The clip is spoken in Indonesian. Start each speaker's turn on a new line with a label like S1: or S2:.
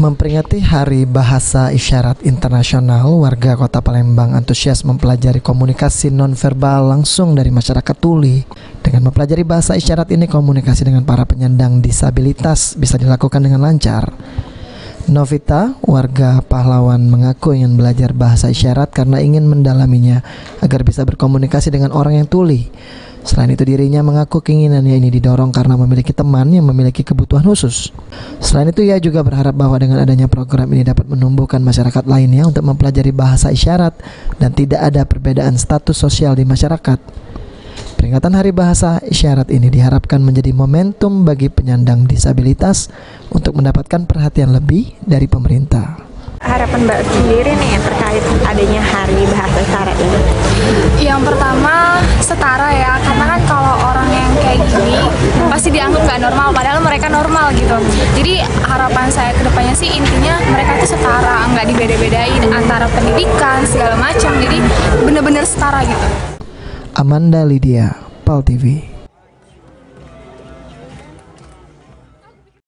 S1: Memperingati Hari Bahasa Isyarat Internasional, warga Kota Palembang antusias mempelajari komunikasi nonverbal langsung dari masyarakat tuli. Dengan mempelajari bahasa isyarat ini, komunikasi dengan para penyandang disabilitas bisa dilakukan dengan lancar. Novita, warga Pahlawan, mengaku ingin belajar bahasa isyarat karena ingin mendalaminya agar bisa berkomunikasi dengan orang yang tuli. Selain itu, dirinya mengaku keinginannya ini didorong karena memiliki teman yang memiliki kebutuhan khusus. Selain itu, ia juga berharap bahwa dengan adanya program ini dapat menumbuhkan masyarakat lainnya untuk mempelajari bahasa isyarat dan tidak ada perbedaan status sosial di masyarakat. Peringatan Hari Bahasa Isyarat ini diharapkan menjadi momentum bagi penyandang disabilitas untuk mendapatkan perhatian lebih dari pemerintah.
S2: Harapan Mbak sendiri nih terkait adanya Hari Bahasa Isyarat ini?
S3: Yang pertama, setara ya, karena kan kalau orang yang kayak gini pasti dianggap nggak normal, padahal mereka normal gitu. Jadi harapan saya ke depannya sih intinya mereka tuh setara, nggak dibeda-bedain antara pendidikan segala macam, jadi bener-bener setara gitu.
S1: Amanda Lydia, PAL TV.